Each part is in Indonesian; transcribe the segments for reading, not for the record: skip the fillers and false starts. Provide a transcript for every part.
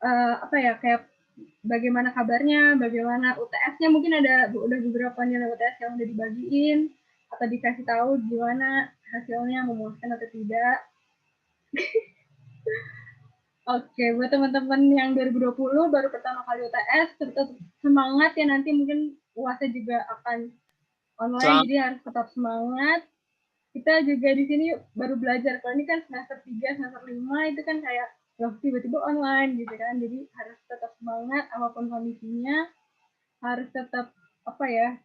apa ya, kayak bagaimana kabarnya, bagaimana UTS-nya, mungkin udah beberapa nilai UTS yang udah dibagiin atau dikasih tahu gimana hasilnya, memuaskan atau tidak. Oke, buat teman-teman yang 2020 baru pertama kali UTS, tetap semangat ya, nanti mungkin UASnya juga akan online, jadi harus tetap semangat. Kita juga di sini baru belajar, kalau ini kan semester 3, semester 5 itu kan kayak loh tiba-tiba online gitu kan, jadi harus tetap semangat apapun kondisinya, harus tetap apa ya,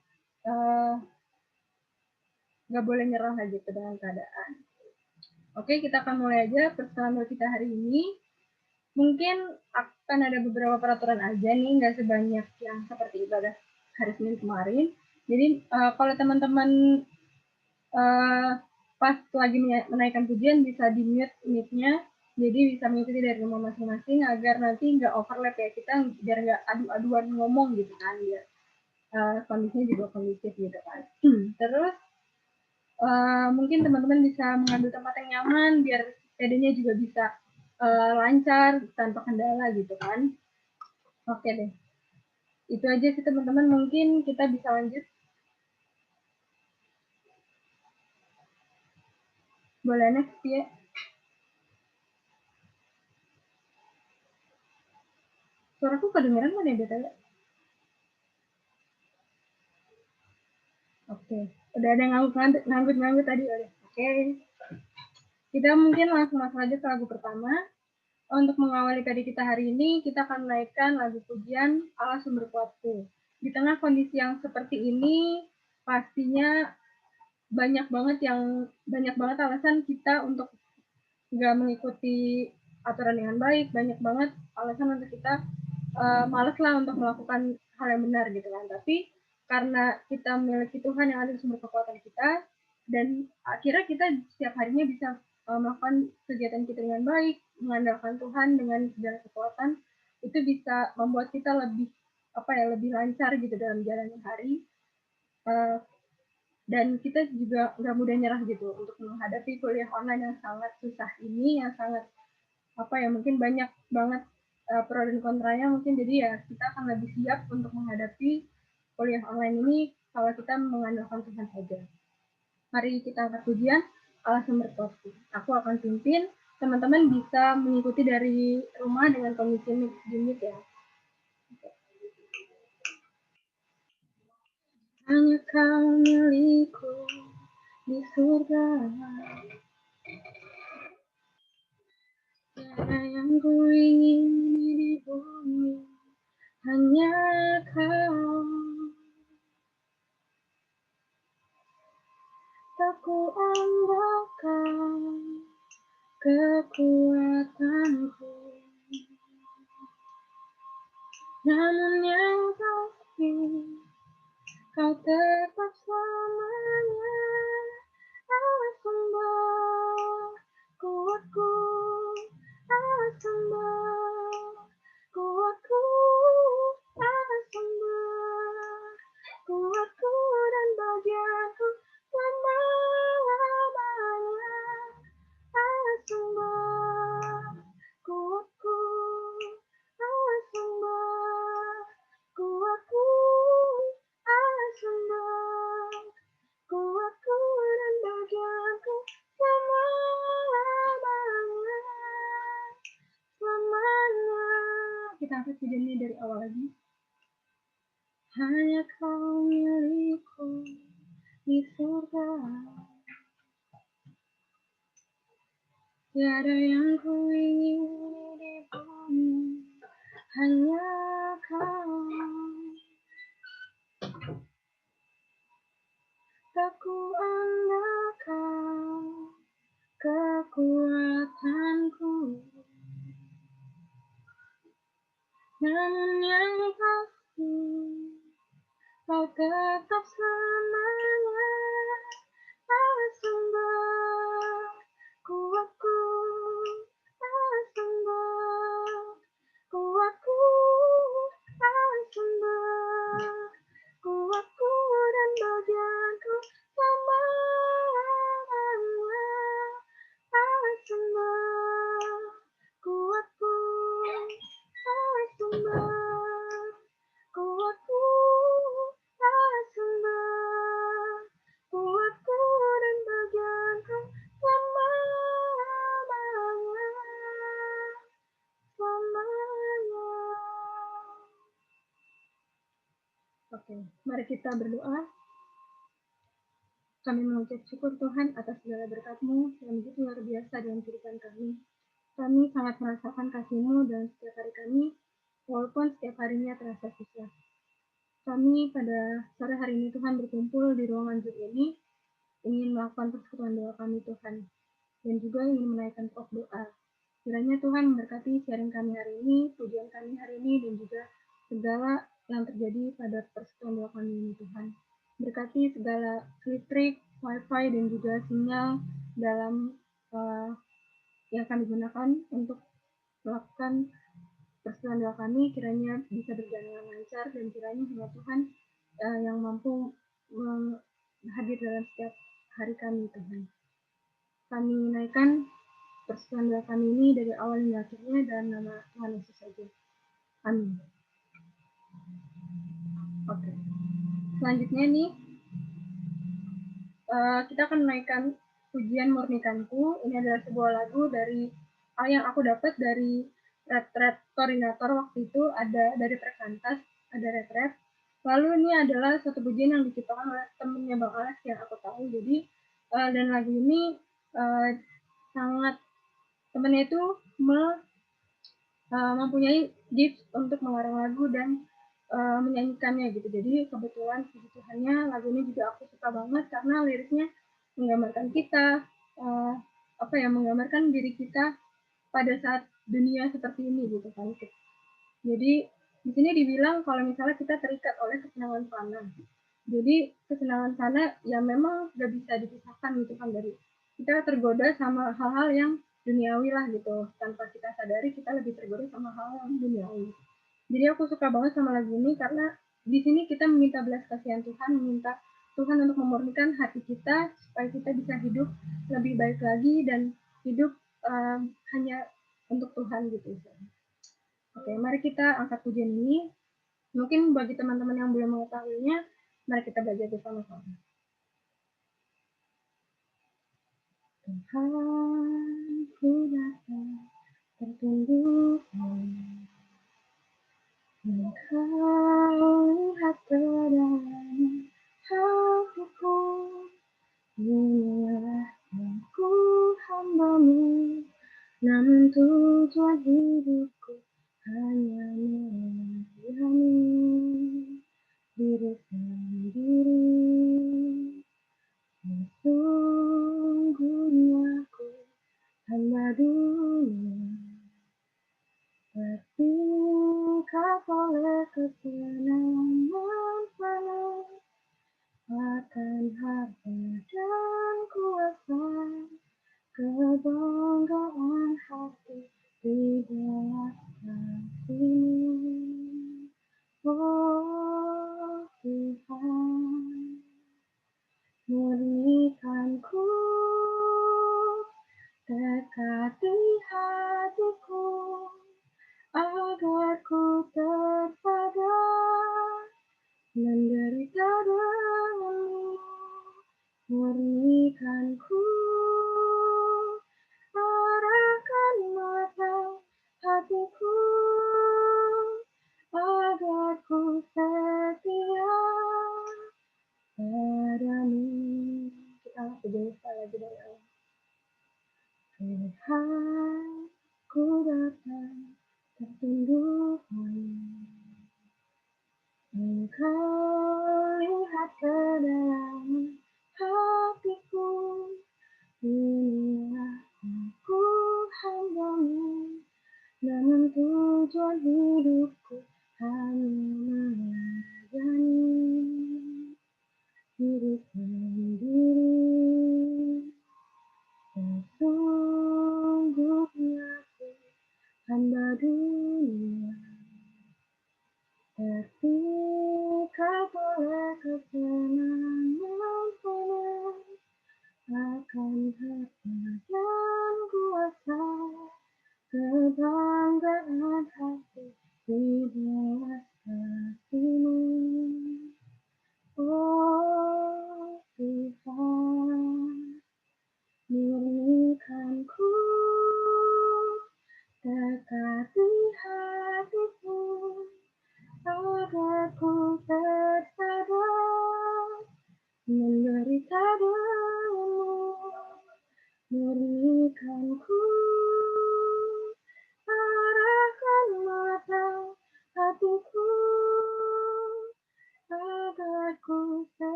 nggak boleh nyerah lah gitu dengan keadaan. Oke, kita akan mulai aja pertemuan kita hari ini. Mungkin akan ada beberapa peraturan aja nih, nggak sebanyak yang seperti ibadah hari Senin kemarin. Jadi kalau teman-teman pas lagi menaikkan pujian bisa di mute mic-nya, jadi bisa mengikuti dari rumah masing-masing agar nanti nggak overlap ya, kita biar nggak adu-aduan ngomong gitu kan, biar kondisinya juga kondusif gitu kan. Terus mungkin teman-teman bisa mengambil tempat yang nyaman biar PD-nya juga bisa lancar tanpa kendala gitu kan. Oke deh, itu aja sih teman-teman, mungkin kita bisa lanjut. Boleh next ya. Suaraku kedengeran mana ya BTW? Oke, udah ada nganggut tadi. Oke, kita mungkin langsung masuk aja ke lagu pertama. Untuk mengawali tadi kita hari ini, kita akan menaikkan lagu pujian Allah Sumber Kuatku. Di tengah kondisi yang seperti ini, pastinya banyak banget alasan kita untuk nggak mengikuti aturan dengan baik, banyak banget alasan untuk kita males lah untuk melakukan hal yang benar gitu kan. Tapi karena kita memiliki Tuhan yang ada di sumber kekuatan kita, dan akhirnya kita setiap harinya bisa melakukan kegiatan kita dengan baik, mengandalkan Tuhan dengan segala kekuatan, itu bisa membuat kita lebih lebih lancar gitu dalam jalannya hari. Dan kita juga nggak mudah nyerah gitu untuk menghadapi kuliah online yang sangat susah ini, yang sangat mungkin banyak banget pro dan kontranya mungkin, jadi ya kita akan lebih siap untuk menghadapi kuliah online ini kalau kita mengandalkan Tuhan saja. Mari kita angkat pujian Allah Sumber Kuatku. Aku akan pimpin, teman-teman bisa mengikuti dari rumah dengan kondisi mix ya. Hanya Kau milikku di surga, tiada yang ku ingini di bumi, hanya Kau. Tak ku andalkan kekuatanku, namun yang pasti Kau tetap selamanya Allah Sumber Kuatku, Allah Sumber Kuatku, Allah Sumber Kuatku dan bagianku selama-lamanya, Allah Sumber Kuatku, Allah Sumber Kuatku, Allah Sumber Kuatku dan bagianku selama-lamanya, selamanya. Kita angkat pujiannya dari awal lagi. Hanya Kau milikku di surga, tiada yang ku ingini di bumi, hanya Kau. Tak ku andalkan kekuatanku, namun yang pasti Kau tetap selamanya Allah Sumber Kuatku, Allah Sumber Kuatku, Allah Sumber Kuatku dan bagianku selama-lamanya, Allah Sumber Kuatku, sembah, kuatku tak sembah, kuatku dan bagianku selamanya, selamanya. Oke, mari kita berdoa. Kami mengucap syukur Tuhan atas segala berkat-Mu yang begitu luar biasa dalam kehidupan kami. Kami sangat merasakan kasih-Mu dalam setiap hari kami, walaupun setiap harinya terasa susah. Kami pada sore hari ini Tuhan berkumpul di ruangan Zoom ini, ingin melakukan persekutuan doa kami Tuhan, dan juga ingin menaikkan pokok doa. Kiranya Tuhan memberkati sharing kami hari ini, pujian kami hari ini, dan juga segala yang terjadi pada persekutuan doa kami ini Tuhan. Berkati segala listrik, wifi, dan juga sinyal dalam yang kami gunakan untuk melakukan persekutuan doa kami, kiranya bisa berjalan dengan lancar, dan kiranya hanya Tuhan yang mampu hadir dalam setiap hari kami Tuhan. Kami naikkan persekutuan doa kami ini dari awal hingga akhirnya dalam nama Tuhan Yesus saja. Amin. Oke. Selanjutnya nih kita akan menaikkan pujian Murnikanku. Ini adalah sebuah lagu dari yang aku dapat dari retret koordinator waktu itu, ada dari Perkantas, ada retret. Lalu ini adalah satu pujian yang diciptakan oleh temennya Bang Alex yang aku tahu. Jadi dan lagu ini sangat temennya itu mempunyai gift untuk mengarang lagu dan menyanyikannya gitu. Jadi kebetulan puji Tuhannya lagu ini juga aku suka banget karena liriknya menggambarkan kita menggambarkan diri kita pada saat dunia seperti ini gitu kan. Jadi di sini dibilang kalau misalnya kita terikat oleh kesenangan fana. Jadi kesenangan fana ya memang gak bisa dipisahkan gitu kan, dari kita tergoda sama hal-hal yang duniawi lah gitu. Tanpa kita sadari kita lebih tergoda sama hal yang duniawi. Jadi aku suka banget sama lagu ini karena di sini kita meminta belas kasihan Tuhan, meminta Tuhan untuk memurnikan hati kita supaya kita bisa hidup lebih baik lagi dan hidup hanya untuk Tuhan gitu. Oke, mari kita angkat pujian ini. Mungkin bagi teman-teman yang belum mengetahuinya, mari kita belajar bersama-sama. Tuhan, ku datang tertunduk. Engkau lihat ke dalam hatiku, inilah aku hamba-Mu, namun tujuan hidupku hanya melayani diri sendiri. Sesungguhnya aku hamba dunia, terpikat oleh kesenangan fana, akan harta dan kuasa, kebanggaan hati di bawah kasih-Mu. Oh Tuhan, murnikanku, dekati hatiku, agar ku tersadar menderita denganmu. Murnikanku, arahkan mata hatiku, agar ku setia padamu. Kita pujian sekali lagi dari Allah. Tuhan, ku datang tertunduk hanya. Engkau lihat ke dalam hatiku, inilah aku hamba-Mu, namun tujuan hidupku hanya melayani diri sendiri. Sesungguhnya aku hamba dunia, terpikat oleh kesenangan fana, akan harta dan kuasa, kebanggaan hati di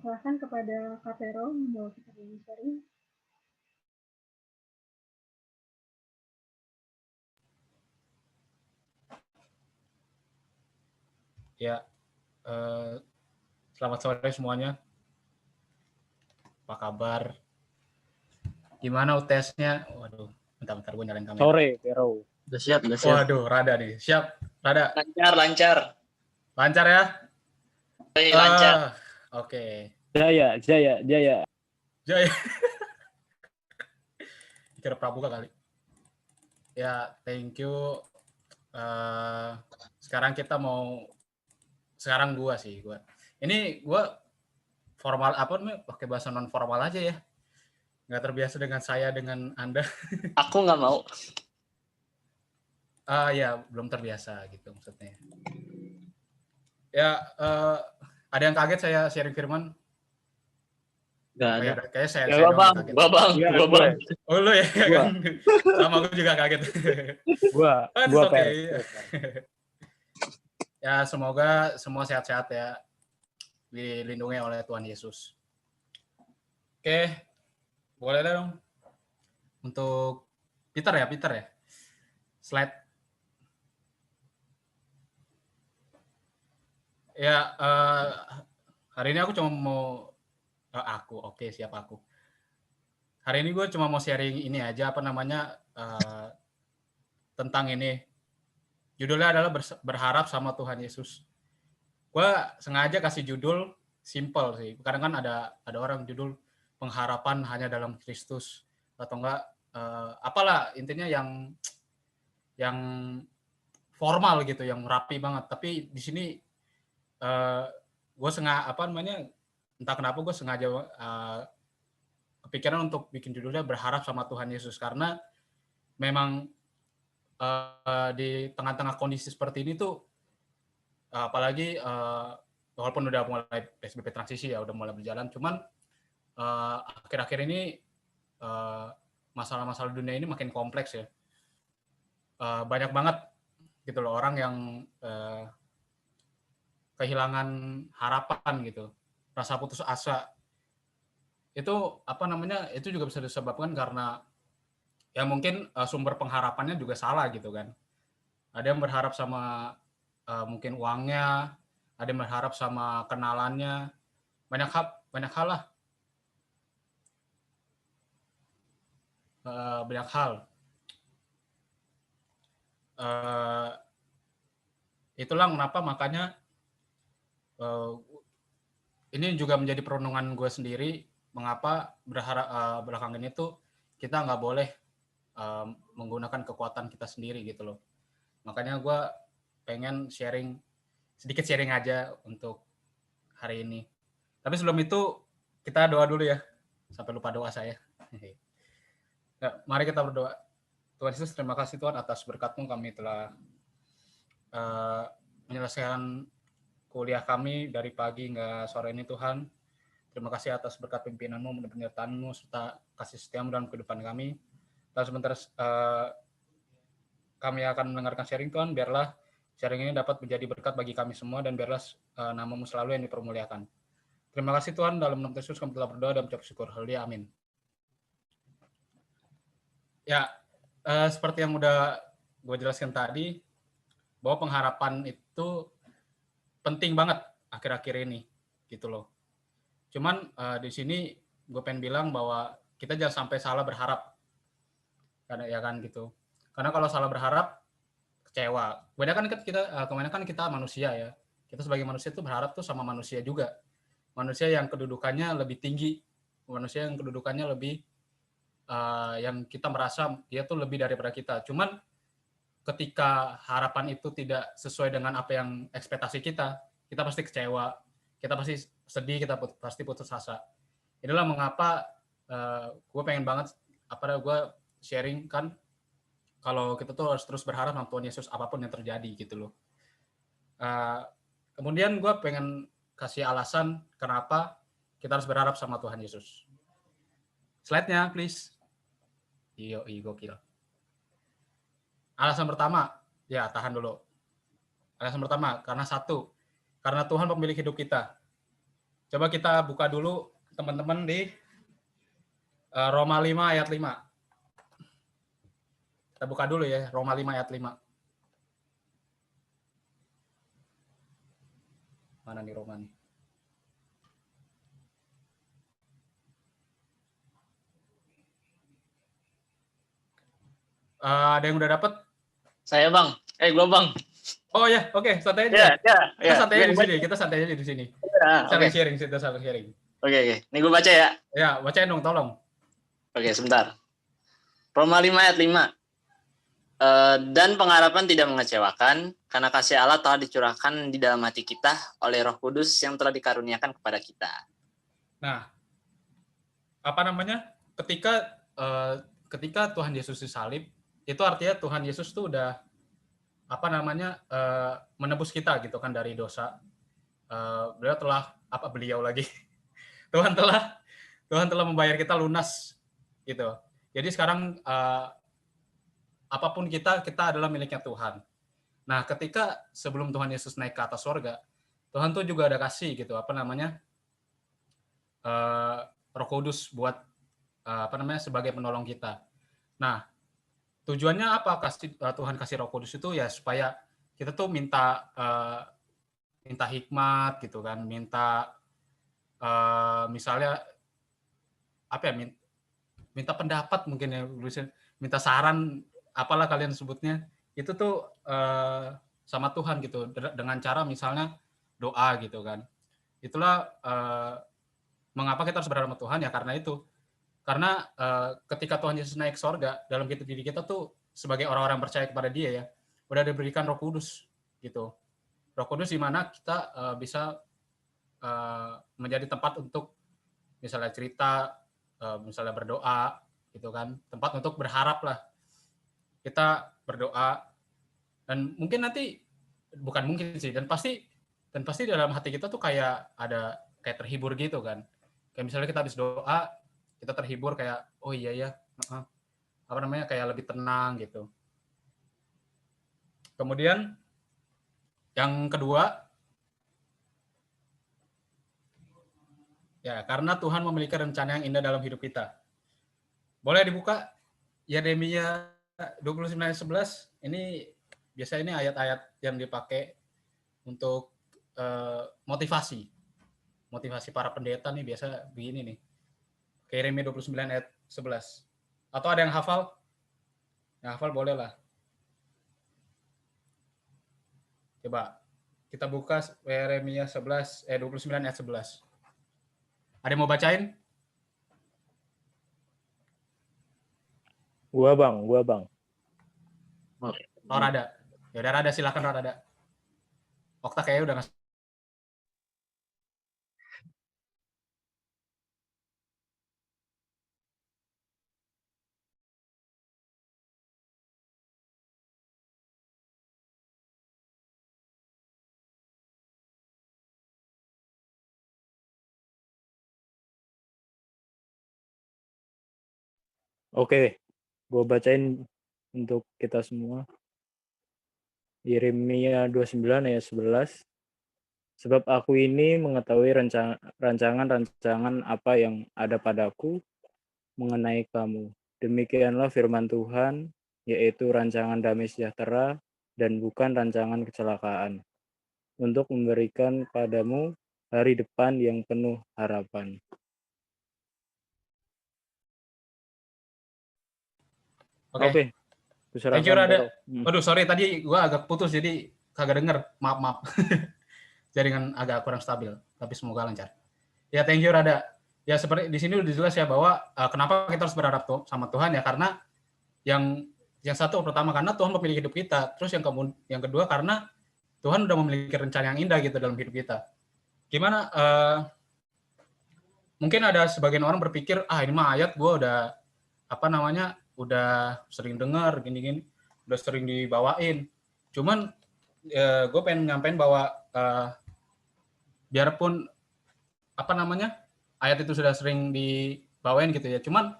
persilahkan kepada Kak Vero membawa kita sharing. Ya, selamat sore semuanya. Apa kabar? Gimana UTS-nya? Waduh, bentar gue nyalain kamera. Sore, Vero. Udah siap. Waduh, Rada nih. Siap, Rada? Lancar. Lancar ya? Lancar. Oke. Jaya. Kira Pramuka kali. Ya, thank you. Sekarang gua. Ini gua formal apa nih? Pakai bahasa non formal aja ya. Nggak terbiasa dengan saya dengan Anda. Aku nggak mau. Ya, belum terbiasa gitu maksudnya. Ya, ada yang kaget saya sharing firman? Nggak ada. Ya, kayaknya saya Gua bang. Oh, lu ya kan? Sama gue juga kaget. Gua okay. Ya, semoga semua sehat-sehat ya. Dilindungi oleh Tuhan Yesus. Oke. Boleh dong. Untuk Peter ya. Slide. Ya, hari ini aku cuma mau siap aku. Hari ini gue cuma mau sharing ini aja tentang ini. Judulnya adalah berharap sama Tuhan Yesus. Gue sengaja kasih judul simple sih. Kadang kan ada orang judul pengharapan hanya dalam Kristus atau enggak apalah intinya yang formal gitu, yang rapi banget. Tapi di sini gue entah kenapa gue sengaja kepikiran untuk bikin judulnya berharap sama Tuhan Yesus, karena memang di tengah-tengah kondisi seperti ini tuh apalagi walaupun udah mulai PSBB transisi ya, udah mulai berjalan, cuman akhir-akhir ini masalah-masalah dunia ini makin kompleks ya. Banyak banget gitu loh orang yang kehilangan harapan gitu, rasa putus asa. Itu itu juga bisa disebabkan karena ya mungkin sumber pengharapannya juga salah gitu kan. Ada yang berharap sama mungkin uangnya, ada yang berharap sama kenalannya, banyak hal lah. Banyak hal. Itulah kenapa makanya ini juga menjadi perenungan gue sendiri, mengapa berharap belakangan ini tuh kita nggak boleh menggunakan kekuatan kita sendiri gitu loh. Makanya gue pengen sedikit sharing aja untuk hari ini. Tapi sebelum itu kita doa dulu ya, sampai lupa doa saya. Ya, mari kita berdoa. Tuhan Yesus, terima kasih Tuhan atas berkat-Mu, kami telah menyelesaikan kuliah kami dari pagi hingga sore ini Tuhan. Terima kasih atas berkat pimpinan-Mu dan penyertaan-Mu serta kasih setia-Mu dalam kehidupan kami. Dan sebentar kami akan mendengarkan sharing Tuhan, biarlah sharing ini dapat menjadi berkat bagi kami semua dan biarlah nama-Mu selalu yang dipermuliakan. Terima kasih Tuhan, dalam nama Yesus kami telah berdoa dan mengucap syukur. Haleluya, amin. Ya, seperti yang udah gue jelaskan tadi, bahwa pengharapan itu penting banget akhir-akhir ini, gitu loh. Cuman di sini gue pengen bilang bahwa kita jangan sampai salah berharap, kan gitu. Karena kalau salah berharap, kecewa. Kebanyakan kita manusia ya. Kita sebagai manusia tuh berharap tuh sama manusia juga. Manusia yang kedudukannya lebih tinggi, manusia yang kedudukannya lebih yang kita merasa dia tuh lebih daripada kita. Cuman ketika harapan itu tidak sesuai dengan apa yang ekspektasi kita pasti kecewa, kita pasti sedih, kita pasti putus asa. Inilah mengapa gue pengen banget gue sharing kan, kalau kita tuh harus terus berharap sama Tuhan Yesus apapun yang terjadi gitu loh. Kemudian gue pengen kasih alasan kenapa kita harus berharap sama Tuhan Yesus. Slide-nya please. Gokil. Alasan pertama, ya tahan dulu. Alasan pertama, karena Tuhan pemilik hidup kita. Coba kita buka dulu teman-teman di Roma 5 ayat 5. Kita buka dulu ya, Roma 5 ayat 5. Mana nih Roma nih? Ada yang udah dapat? Saya Bang. Gua Bang. Oh ya, oke, santai Ya, aja. Kita ya. santai aja di sini. Kita santai aja di sini. Ya, Saling oke. sharing, kita saling sharing. Oke. Ini gue baca ya. Ya, bacain dong, tolong. Oke, sebentar. Roma 5 ayat 5. Dan pengharapan tidak mengecewakan, karena kasih Allah telah dicurahkan di dalam hati kita oleh Roh Kudus yang telah dikaruniakan kepada kita. Nah, apa namanya? Ketika Tuhan Yesus disalib, itu artinya Tuhan Yesus tuh udah menebus kita gitu kan dari dosa. Beliau lagi Tuhan telah membayar kita lunas gitu. Jadi sekarang apapun kita adalah miliknya Tuhan. Nah, ketika sebelum Tuhan Yesus naik ke atas surga, Tuhan tuh juga ada kasih gitu, Roh Kudus buat sebagai penolong kita. Nah, tujuannya apa Tuhan kasih Roh Kudus itu ya supaya kita tuh minta hikmat gitu kan, misalnya minta pendapat mungkin ya, minta saran, apalah kalian sebutnya, itu tuh sama Tuhan gitu, dengan cara misalnya doa gitu kan. Itulah mengapa kita harus berharap sama Tuhan ya, karena ketika Tuhan Yesus naik ke sorga, dalam diri kita tuh sebagai orang-orang percaya kepada Dia ya, udah diberikan Roh Kudus gitu. Roh Kudus di mana kita bisa menjadi tempat untuk misalnya cerita, misalnya berdoa gitu kan, tempat untuk berharap lah. Kita berdoa dan mungkin nanti dan pasti dalam hati kita tuh kayak terhibur gitu kan. Kayak misalnya kita habis doa, kita terhibur kayak oh iya ya, kayak lebih tenang gitu. Kemudian yang kedua, ya karena Tuhan memiliki rencana yang indah dalam hidup kita. Boleh dibuka Yeremia 29:11. Ini biasanya ini ayat-ayat yang dipakai untuk motivasi para pendeta nih, biasa begini nih. Yeremia 29 ayat 11. Atau ada yang hafal? Yang hafal boleh lah. Coba kita buka Yeremia 29 ayat 11. Ada yang mau bacain? Gua bang. Rada. Ya udah Rada, silakan Rada. Okta kayaknya udah ngasih. Oke, gua bacain untuk kita semua. Yeremia 29 ayat 11. Sebab aku ini mengetahui rancangan-rancangan apa yang ada padaku mengenai kamu. Demikianlah firman Tuhan, yaitu rancangan damai sejahtera dan bukan rancangan kecelakaan, untuk memberikan padamu hari depan yang penuh harapan. Oke. Thank you Rada. Waduh, sorry tadi gua agak putus jadi kagak denger. Maaf. Jaringan agak kurang stabil, tapi semoga lancar. Ya, thank you Rada. Ya seperti di sini udah jelas ya bahwa kenapa kita harus berharap sama Tuhan ya, karena yang satu pertama karena Tuhan memiliki hidup kita, terus yang kedua karena Tuhan udah memiliki rencana yang indah gitu dalam hidup kita. Gimana? Mungkin ada sebagian orang berpikir, ini mah ayat gue udah udah sering dengar gini-gini, udah sering dibawain. Cuman gue pengen nyampein bahwa biarpun ayat itu sudah sering dibawain gitu ya, cuman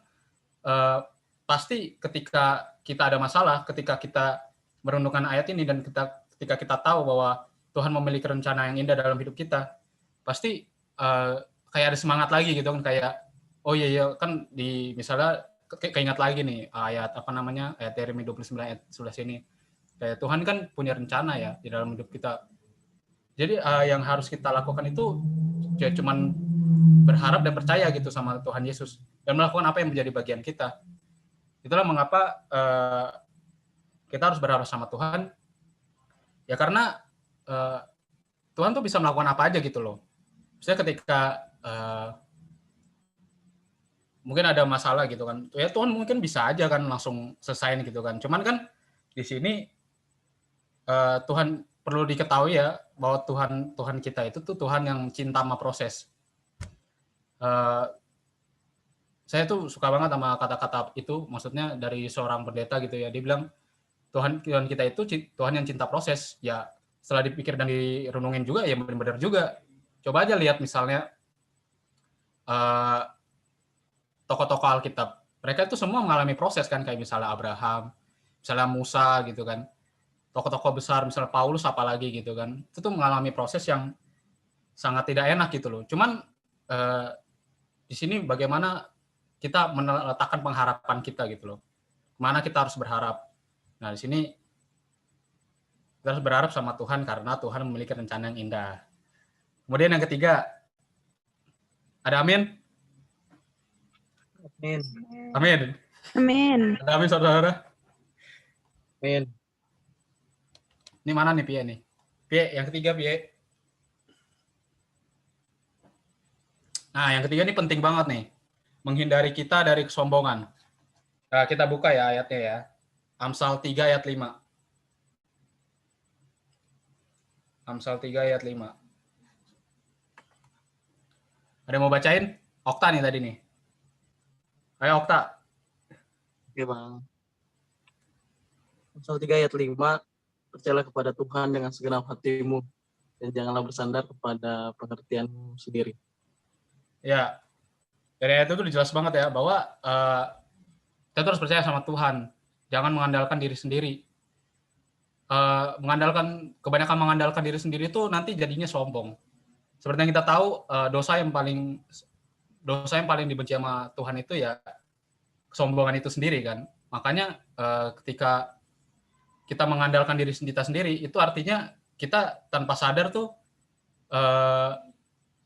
pasti ketika kita ada masalah, ketika kita merenungkan ayat ini dan ketika kita tahu bahwa Tuhan memiliki rencana yang indah dalam hidup kita, pasti kayak ada semangat lagi gitu kan, kayak oh iya kan di misalnya keingat lagi nih ayat ayat Yeremia 29 ayat 11 ini, kayak Tuhan kan punya rencana ya di dalam hidup kita. Jadi yang harus kita lakukan itu ya cuman berharap dan percaya gitu sama Tuhan Yesus dan melakukan apa yang menjadi bagian kita. Itulah mengapa kita harus berharap sama Tuhan ya, karena Tuhan tuh bisa melakukan apa aja gitu loh. Misalnya ketika mungkin ada masalah gitu kan, ya Tuhan mungkin bisa aja kan langsung selesaiin gitu kan. Cuman kan di sini Tuhan perlu diketahui ya bahwa Tuhan kita itu tuh Tuhan yang cinta sama proses. Saya tuh suka banget sama kata-kata itu, maksudnya dari seorang pendeta gitu ya. Dia bilang Tuhan kita itu Tuhan yang cinta proses. Ya setelah dipikir dan direnungin juga ya benar-benar juga. Coba aja lihat misalnya tokoh-tokoh Alkitab, mereka itu semua mengalami proses kan, kayak misalnya Abraham, misalnya Musa gitu kan, tokoh-tokoh besar, misalnya Paulus apalagi gitu kan, itu tuh mengalami proses yang sangat tidak enak gitu loh. Cuman di sini bagaimana kita meletakkan pengharapan kita gitu loh, kemana kita harus berharap. Nah di sini kita harus berharap sama Tuhan karena Tuhan memiliki rencana yang indah. Kemudian yang ketiga, ada amin. Amin. Amin. Amin. Ada amin saudara. Amin. Ini mana nih Pie nih? Pie, yang ketiga Pie. Nah, yang ketiga ini penting banget nih. Menghindari kita dari kesombongan. Nah, kita buka ya ayatnya ya. Amsal 3 ayat 5. Amsal 3 ayat 5. Ada yang mau bacain? Okta nih tadi nih. Ayo Okta. Oke Bang. Amsal 3 ayat 5, percayalah kepada Tuhan dengan segenap hatimu dan janganlah bersandar kepada pengertianmu sendiri. Ya, dari ayat itu tuh jelas banget ya bahwa kita harus percaya sama Tuhan, jangan mengandalkan diri sendiri. Kebanyakan mengandalkan diri sendiri itu nanti jadinya sombong. Seperti yang kita tahu, dosa yang paling dibenci sama Tuhan itu ya kesombongan itu sendiri kan. Makanya ketika kita mengandalkan diri kita sendiri, itu artinya kita tanpa sadar tuh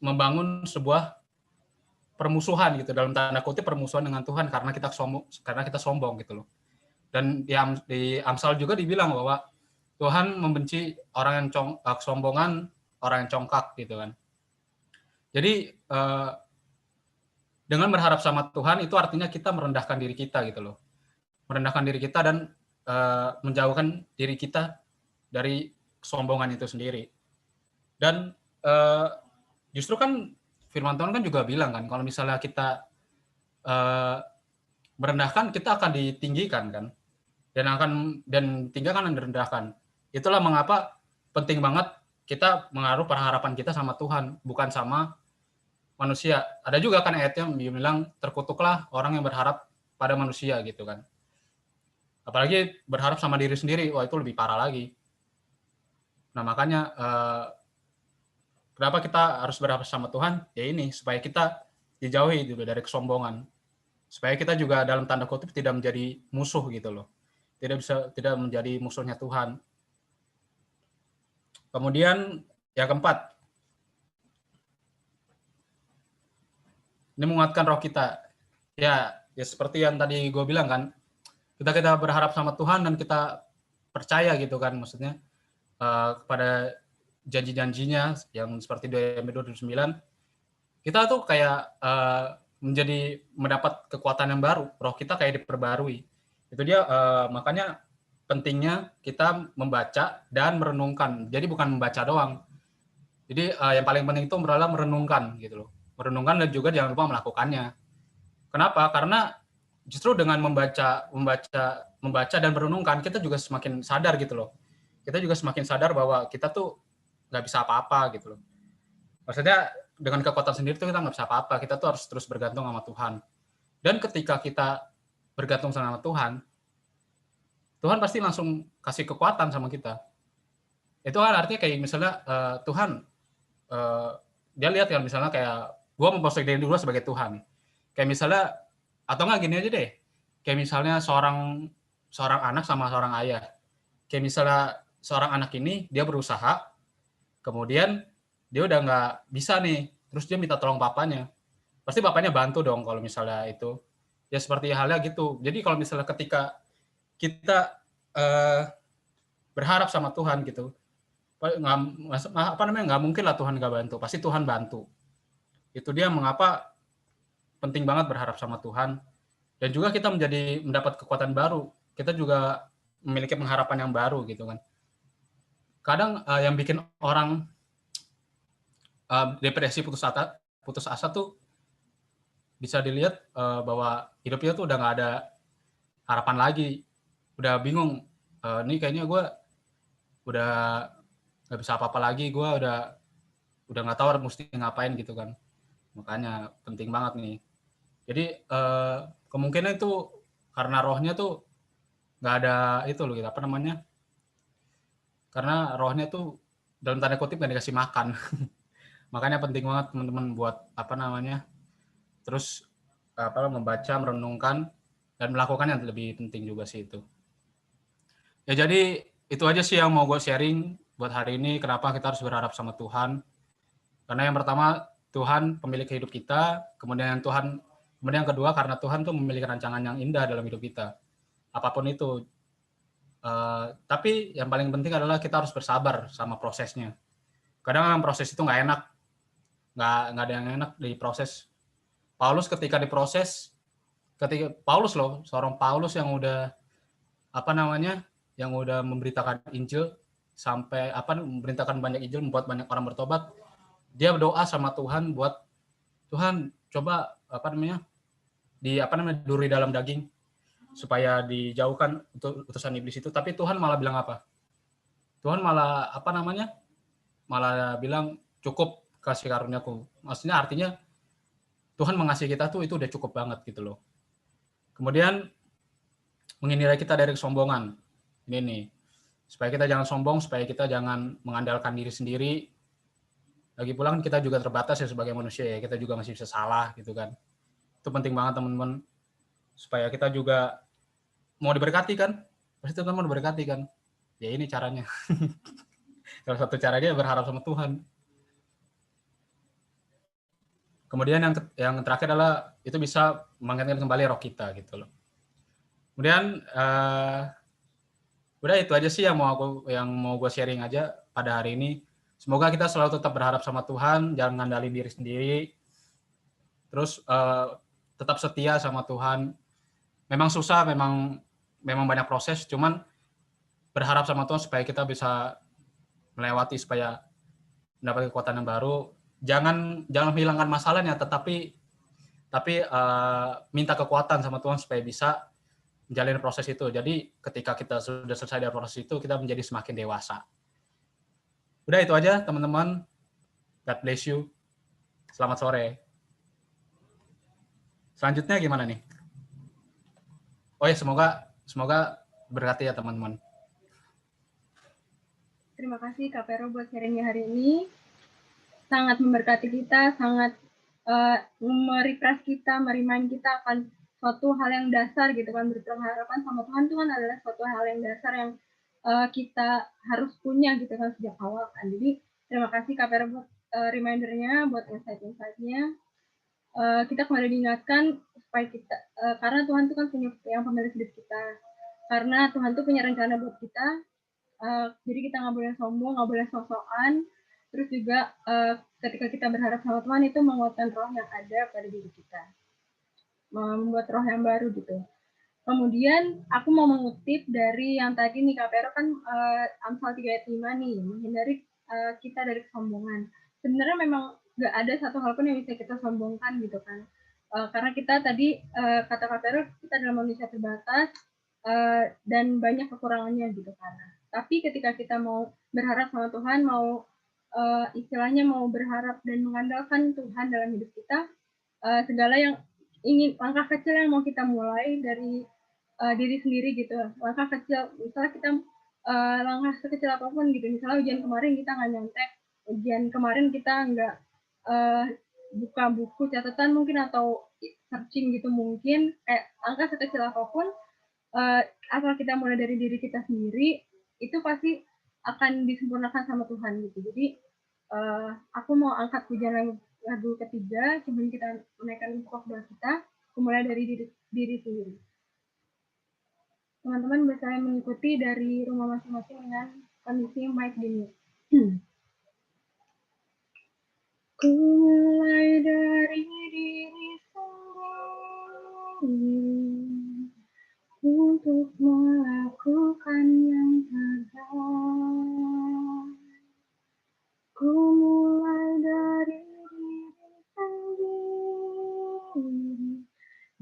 membangun sebuah permusuhan gitu, dalam tanda kutip permusuhan dengan Tuhan karena kita sombong gitu loh. Dan di Amsal juga dibilang bahwa Tuhan membenci orang yang kesombongan, orang yang congkak gitu kan. Jadi dengan berharap sama Tuhan itu artinya kita merendahkan diri kita gitu loh. Merendahkan diri kita dan menjauhkan diri kita dari kesombongan itu sendiri. Dan justru kan firman Tuhan kan juga bilang kan, kalau misalnya kita merendahkan, kita akan ditinggikan kan, dan tinggikan dan direndahkan. Itulah mengapa penting banget kita menaruh pengharapan kita sama Tuhan, bukan sama manusia. Ada juga kan ayatnya yang bilang terkutuklah orang yang berharap pada manusia gitu kan. Apalagi berharap sama diri sendiri, wah itu lebih parah lagi. Nah makanya kenapa kita harus berharap sama Tuhan? Ya ini, supaya kita dijauhi dulu dari kesombongan. Supaya kita juga dalam tanda kutip tidak menjadi musuh gitu loh. Tidak menjadi musuhnya Tuhan. Kemudian yang keempat, ini menguatkan roh kita. Ya seperti yang tadi gue bilang kan, kita berharap sama Tuhan dan kita percaya gitu kan, maksudnya kepada janji-janjinya yang seperti Yeremia 29, kita tuh kayak mendapat kekuatan yang baru, roh kita kayak diperbarui. Itu dia makanya pentingnya kita membaca dan merenungkan. Jadi bukan membaca doang. Jadi yang paling penting itu adalah merenungkan gitu loh. Merenungkan dan juga jangan lupa melakukannya. Kenapa? Karena justru dengan membaca dan merenungkan, kita juga semakin sadar gitu loh. Kita juga semakin sadar bahwa kita tuh nggak bisa apa-apa gitu loh. Maksudnya dengan kekuatan sendiri tuh kita nggak bisa apa-apa. Kita tuh harus terus bergantung sama Tuhan. Dan ketika kita bergantung sama Tuhan, Tuhan pasti langsung kasih kekuatan sama kita. Itu kan artinya kayak misalnya Tuhan, dia lihat kan misalnya kayak gue memposting diri dulu sebagai Tuhan. Kayak misalnya, atau enggak gini aja deh, kayak misalnya seorang anak sama seorang ayah. Kayak misalnya seorang anak ini dia berusaha, kemudian dia udah nggak bisa nih, terus dia minta tolong papanya. Pasti bapaknya bantu dong kalau misalnya itu. Ya seperti halnya gitu. Jadi kalau misalnya ketika kita berharap sama Tuhan gitu, nggak mungkin lah Tuhan nggak bantu. Pasti Tuhan bantu. Itu dia mengapa penting banget berharap sama Tuhan. Dan juga kita mendapat kekuatan baru. Kita juga memiliki pengharapan yang baru gitu kan. Kadang yang bikin orang depresi putus asa tuh bisa dilihat bahwa hidupnya tuh udah nggak ada harapan lagi, udah bingung, ini kayaknya gue udah nggak bisa apa-apa lagi, gue udah nggak tahu mesti ngapain gitu kan. Makanya penting banget nih. Jadi kemungkinan itu karena rohnya tuh nggak ada itu loh, gitu, apa namanya? Karena rohnya tuh dalam tanda kutip nggak dikasih makan. Makanya penting banget teman-teman buat apa namanya? Terus membaca, merenungkan, dan melakukan yang lebih penting juga sih itu. Ya jadi itu aja sih yang mau gue sharing buat hari ini, kenapa kita harus berharap sama Tuhan. Karena yang pertama, Tuhan pemilik hidup kita, kemudian yang kedua karena Tuhan tuh memiliki rancangan yang indah dalam hidup kita. Apapun itu. Tapi yang paling penting adalah kita harus bersabar sama prosesnya. Kadang proses itu nggak enak. Nggak ada yang enak di proses. Paulus ketika Paulus loh, seorang Paulus yang udah yang udah memberitakan Injil sampai memberitakan banyak Injil, membuat banyak orang bertobat, dia berdoa sama Tuhan buat Tuhan coba duri dalam daging supaya dijauhkan untuk utusan iblis itu. Tapi Tuhan malah bilang apa? Tuhan malah malah bilang cukup kasih karuniaku. Maksudnya artinya Tuhan mengasihi kita tuh itu udah cukup banget gitu loh. Kemudian menghindari kita dari kesombongan. Ini nih, supaya kita jangan sombong, supaya kita jangan mengandalkan diri sendiri. Lagi pulang kita juga terbatas ya sebagai manusia ya, kita juga masih bisa salah gitu kan. Itu penting banget teman-teman, supaya kita juga mau diberkati kan, pasti teman-teman diberkati kan. Ya ini caranya. Salah satu caranya berharap sama Tuhan. Kemudian yang terakhir adalah itu bisa membangkitkan kembali roh kita gitu loh. Kemudian udah itu aja sih yang mau gue sharing aja pada hari ini. Semoga kita selalu tetap berharap sama Tuhan, jangan ngandalin diri sendiri. Terus tetap setia sama Tuhan. Memang susah, memang banyak proses, cuman berharap sama Tuhan supaya kita bisa melewati, supaya mendapat kekuatan yang baru. Jangan menghilangkan masalahnya, tapi minta kekuatan sama Tuhan supaya bisa menjalani proses itu. Jadi ketika kita sudah selesai dari proses itu, kita menjadi semakin dewasa. Udah itu aja teman-teman. God bless you. Selamat sore. Selanjutnya gimana nih? Oh ya, semoga berkati ya teman-teman. Terima kasih Kak Pero buat sharingnya hari ini. Sangat memberkati kita, sangat merefresh kita, merimain kita akan suatu hal yang dasar gitu kan, berpengharapan sama Tuhan itu kan adalah suatu hal yang dasar yang kita harus punya gitu kan sejak awal kan. Jadi terima kasih Kak Pero buat remindernya, buat insight-insightnya. Kita kembali diingatkan supaya kita, karena Tuhan itu kan punya yang pemilik hidup kita, karena Tuhan itu punya rencana buat kita. Jadi kita nggak boleh sombong, nggak boleh sok-sokan. Terus juga ketika kita berharap sama Tuhan itu menguatkan roh yang ada pada diri kita, membuat roh yang baru gitu. Kemudian aku mau mengutip dari yang tadi nih Kak Pero kan Amsal 3 ayat 5 nih, menghindari kita dari kesombongan. Sebenarnya memang nggak ada satu hal pun yang bisa kita sombongkan gitu kan. Karena kita tadi kata Kak Pero kita adalah manusia terbatas dan banyak kekurangannya gitu kan. Tapi ketika kita mau berharap sama Tuhan, mau istilahnya mau berharap dan mengandalkan Tuhan dalam hidup kita, segala yang langkah kecil yang mau kita mulai dari diri sendiri gitu, langkah kecil, misalnya kita langkah sekecil apapun gitu, misalnya ujian kemarin kita nggak nyontek, ujian kemarin kita nggak buka buku catatan mungkin atau searching gitu mungkin angka sekecil apapun asal kita mulai dari diri kita sendiri itu pasti akan disempurnakan sama Tuhan gitu. Jadi aku mau angkat pujian lagu ketiga sebelum kita menaikkan pokok doa kita. Aku mulai dari diri sendiri. Teman-teman bisa mengikuti dari rumah masing-masing dengan kondisi mic di mute. Ku mulai dari diri sendiri untuk melakukan yang terbaik. Ku mulai dari diri sendiri,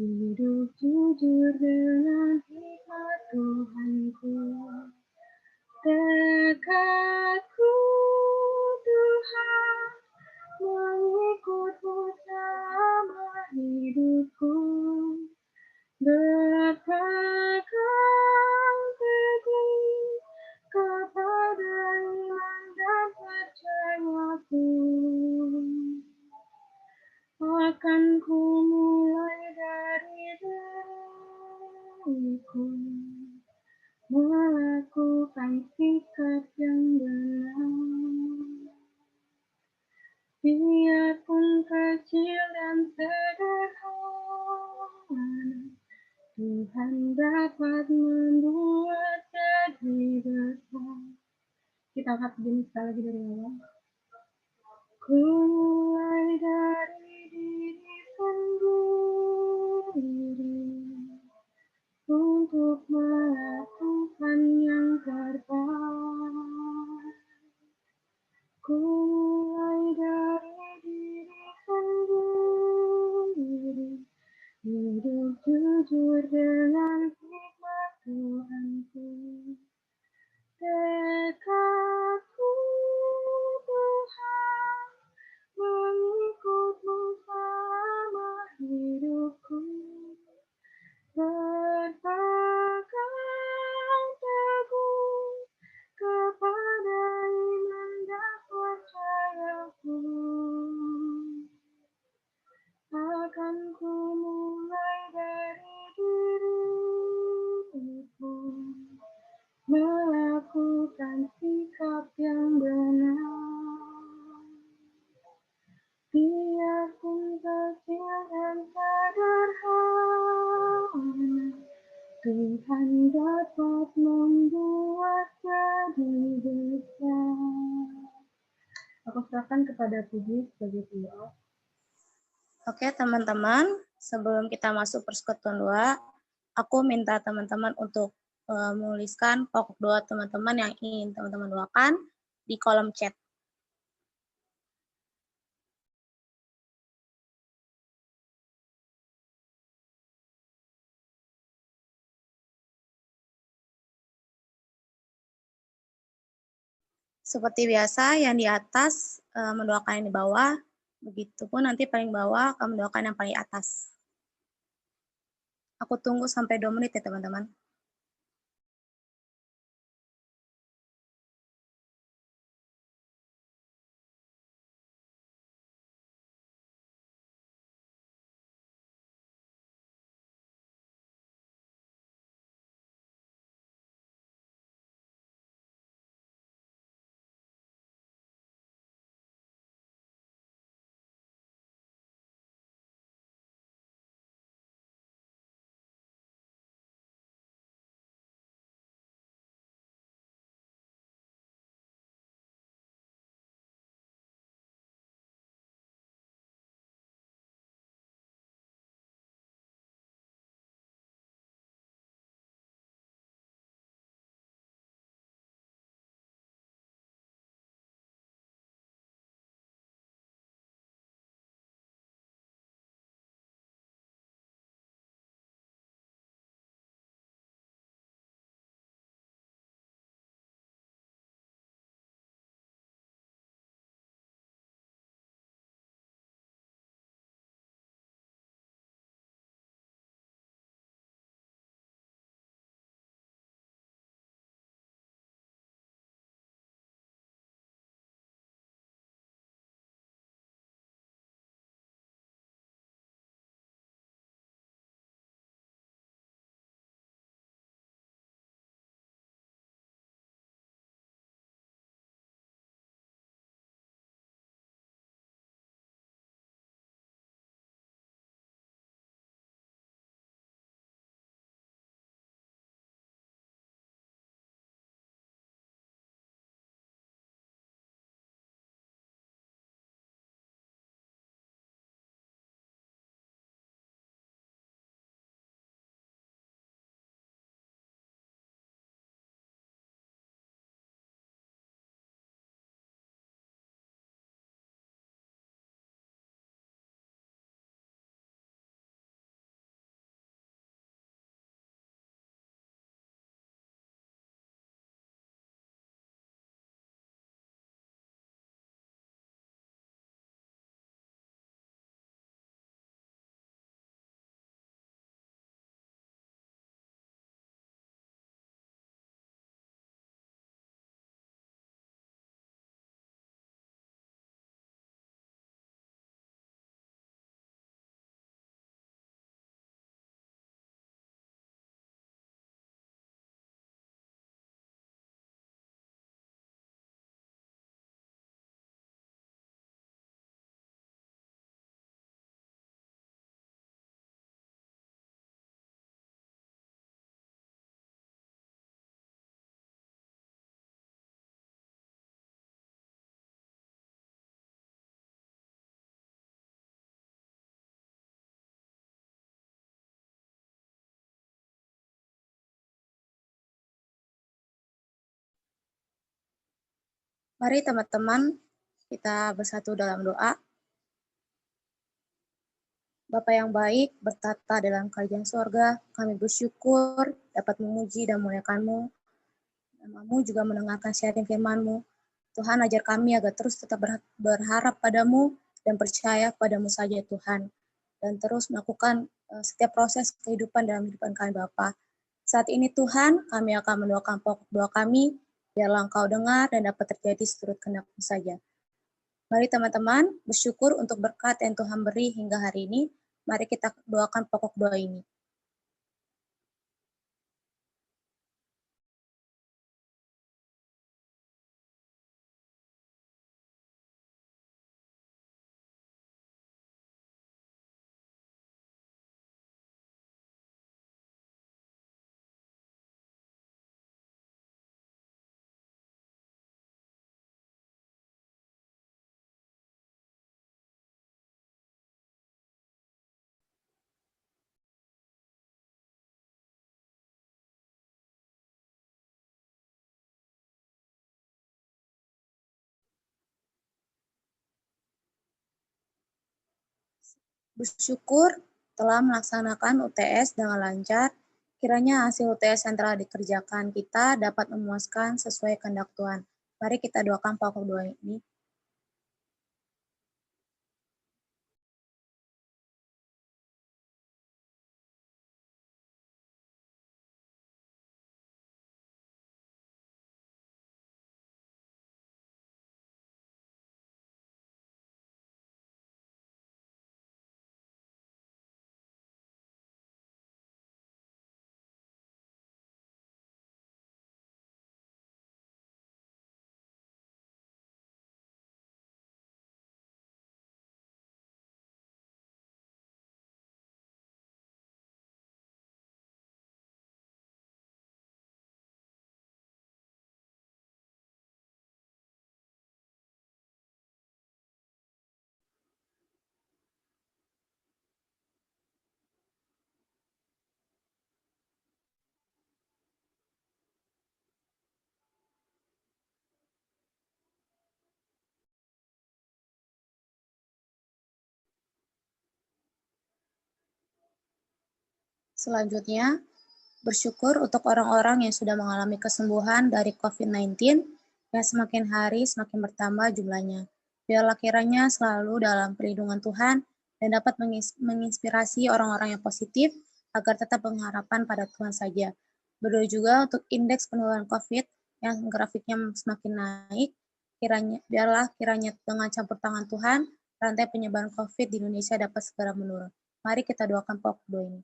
hidup jujur dengan hikmat Tuhanku. Dekatku Tuhan, mengikutmu selama hidupku. Berpegang teguh kepada iman dan percayaku. Akan ku mulai dari diriku, melakukan sikap yang benar. Biarpun kecil dan sederhana, Tuhan dapat membuat jadi besar. Kita angkat begini sekali lagi dari awal. Ku mulai dari diri sendiri untuk melakukan yang terbaik. Ku mulai dari diri sendiri, hidup jujur dengan hikmat Tuhanku. Dekatku Tuhan, mengikutmu selama hidupku. Berpegang teguh kepada iman dan percayaku. Akan ku mulai dari diriku, melakukan sikap yang benar. Biarpun kecil dan sederhana, Tuhan dapat membuat jadi besar. Aku serahkan kepada Puji sebagai doa. Oke teman-teman, sebelum kita masuk persekutuan doa, aku minta teman-teman untuk menuliskan pokok doa teman-teman yang ingin teman-teman doakan di kolom chat. Seperti biasa, yang di atas mendoakan yang di bawah, begitupun nanti paling bawah akan mendoakan yang paling atas. Aku tunggu sampai 2 menit ya teman-teman. Mari teman-teman kita bersatu dalam doa. Bapa yang baik, bertata dalam kerajaan sorga, kami bersyukur dapat memuji dan memuliakan-Mu. Namamu juga mendengarkan syaring firman-Mu. Tuhan, ajar kami agar terus tetap berharap padamu dan percaya padamu saja Tuhan. Dan terus melakukan setiap proses kehidupan dalam kehidupan kami Bapa. Saat ini Tuhan, kami akan mendoakan pokok doa kami, biarlah Engkau dengar dan dapat terjadi seturut kehendak-Mu saja. Mari teman-teman bersyukur untuk berkat yang Tuhan beri hingga hari ini. Mari kita doakan pokok doa ini. Bersyukur telah melaksanakan UTS dengan lancar. Kiranya hasil UTS yang telah dikerjakan kita dapat memuaskan sesuai kehendak Tuhan. Mari kita doakan pokok doa ini. Selanjutnya, bersyukur untuk orang-orang yang sudah mengalami kesembuhan dari COVID-19 yang semakin hari semakin bertambah jumlahnya. Biarlah kiranya selalu dalam perlindungan Tuhan dan dapat menginspirasi orang-orang yang positif agar tetap pengharapan pada Tuhan saja. Berdoa juga untuk indeks penularan COVID yang grafiknya semakin naik, biarlah kiranya dengan campur tangan Tuhan, rantai penyebaran COVID di Indonesia dapat segera menurun. Mari kita doakan pokok doa ini.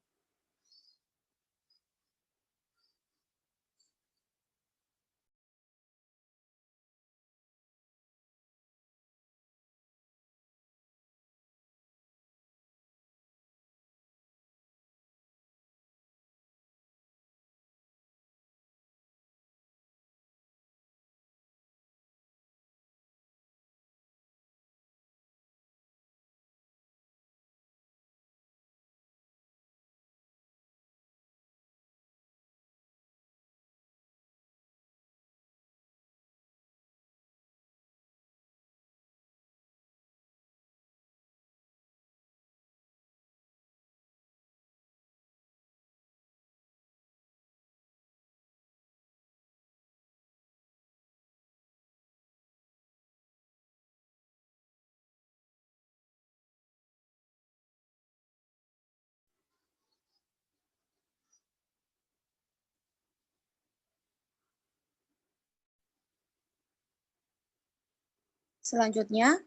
Selanjutnya,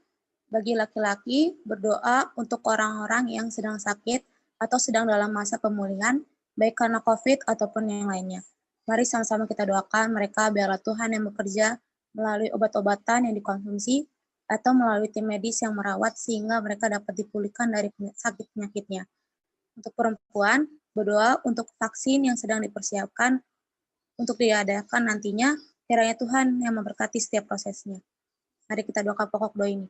bagi laki-laki, berdoa untuk orang-orang yang sedang sakit atau sedang dalam masa pemulihan, baik karena COVID ataupun yang lainnya. Mari sama-sama kita doakan mereka biarlah Tuhan yang bekerja melalui obat-obatan yang dikonsumsi atau melalui tim medis yang merawat sehingga mereka dapat dipulihkan dari sakit penyakitnya. Untuk perempuan, berdoa untuk vaksin yang sedang dipersiapkan untuk diadakan nantinya, kiranya Tuhan yang memberkati setiap prosesnya. Mari kita doakan pokok doa ini.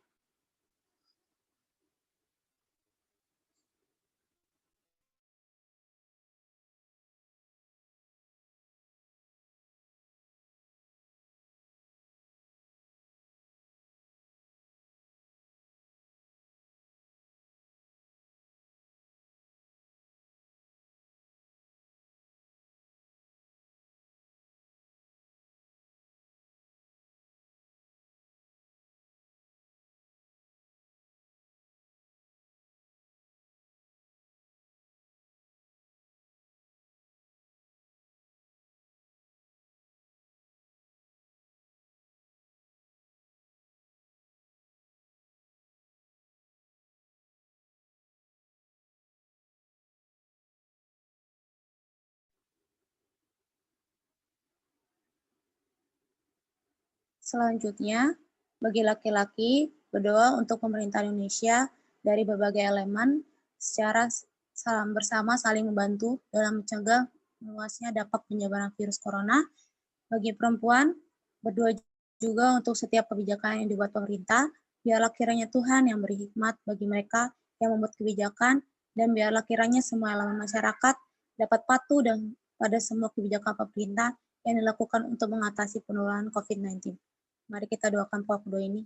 Selanjutnya, bagi laki-laki, berdoa untuk pemerintah Indonesia dari berbagai elemen secara salam bersama saling membantu dalam mencegah meluasnya dampak penyebaran virus corona. Bagi perempuan, berdoa juga untuk setiap kebijakan yang dibuat pemerintah, biarlah kiranya Tuhan yang beri hikmat bagi mereka yang membuat kebijakan, dan biarlah kiranya semua elemen masyarakat dapat patuh dan pada semua kebijakan pemerintah yang dilakukan untuk mengatasi penularan COVID-19. Mari kita doakan pokok doa ini.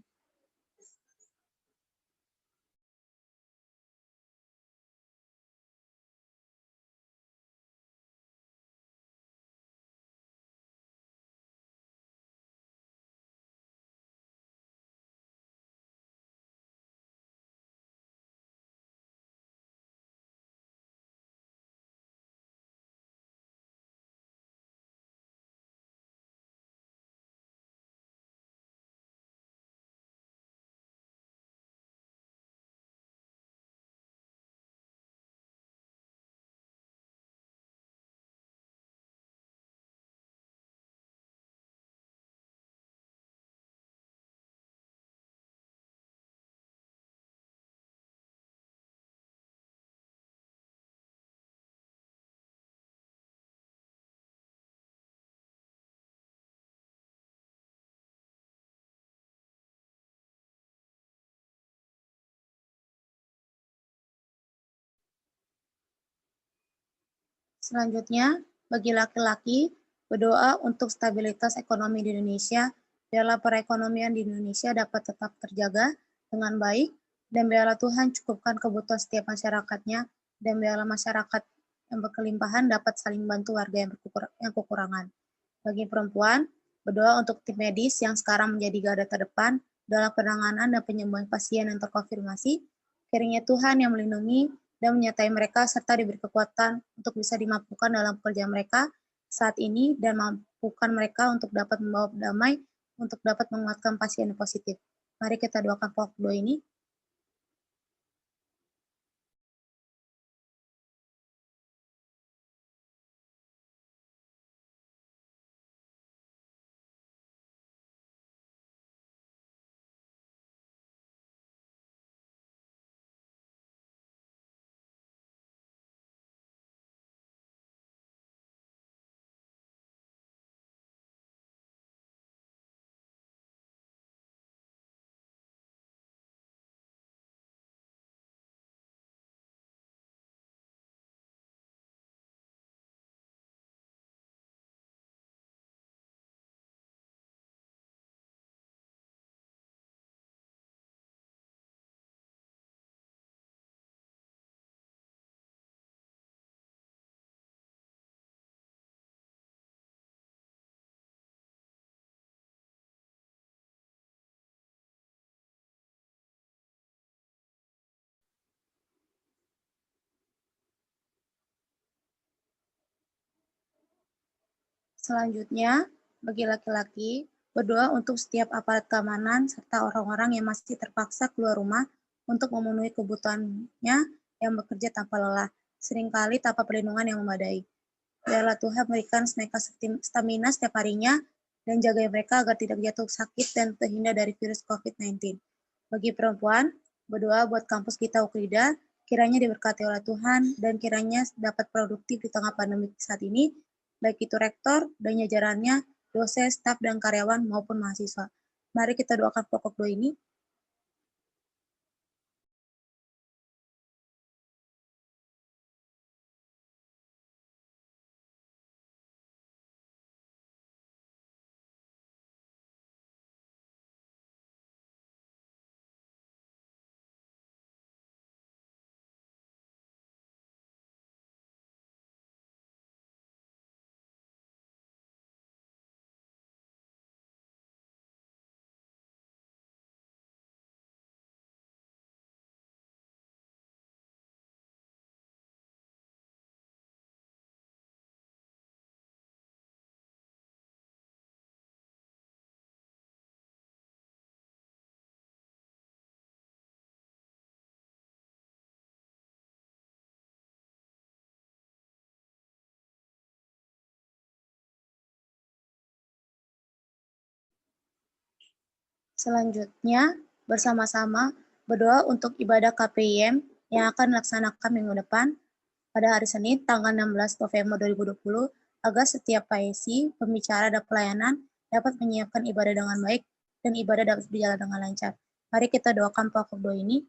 Selanjutnya, bagi laki-laki, berdoa untuk stabilitas ekonomi di Indonesia, biarlah perekonomian di Indonesia dapat tetap terjaga dengan baik, dan biarlah Tuhan cukupkan kebutuhan setiap masyarakatnya, dan biarlah masyarakat yang berkelimpahan dapat saling bantu warga yang kekurangan. Bagi perempuan, berdoa untuk tim medis yang sekarang menjadi garda terdepan dalam penanganan dan penyembuhan pasien yang terkonfirmasi, kiranya Tuhan yang melindungi dan menyertai mereka serta diberi kekuatan untuk bisa dimampukan dalam pekerjaan mereka saat ini dan mampukan mereka untuk dapat membawa damai untuk dapat menguatkan pasien yang positif. Mari kita doakan pokok doa ini. Selanjutnya, bagi laki-laki, berdoa untuk setiap aparat keamanan serta orang-orang yang masih terpaksa keluar rumah untuk memenuhi kebutuhannya yang bekerja tanpa lelah, seringkali tanpa perlindungan yang memadai. Biarlah Tuhan berikan mereka stamina setiap harinya dan jaga mereka agar tidak jatuh sakit dan terhindar dari virus COVID-19. Bagi perempuan, berdoa buat kampus kita Ukrida, kiranya diberkati oleh Tuhan dan kiranya dapat produktif di tengah pandemi saat ini, baik itu rektor dan jajarannya, dosen, staf, dan karyawan maupun mahasiswa. Mari kita doakan pokok doa ini. Selanjutnya, bersama-sama berdoa untuk ibadah KPIM yang akan dilaksanakan minggu depan pada hari Senin tanggal 16 November 2020 agar setiap PAISI, pembicara, dan pelayanan dapat menyiapkan ibadah dengan baik dan ibadah dapat berjalan dengan lancar. Mari kita doakan pokok doa ini.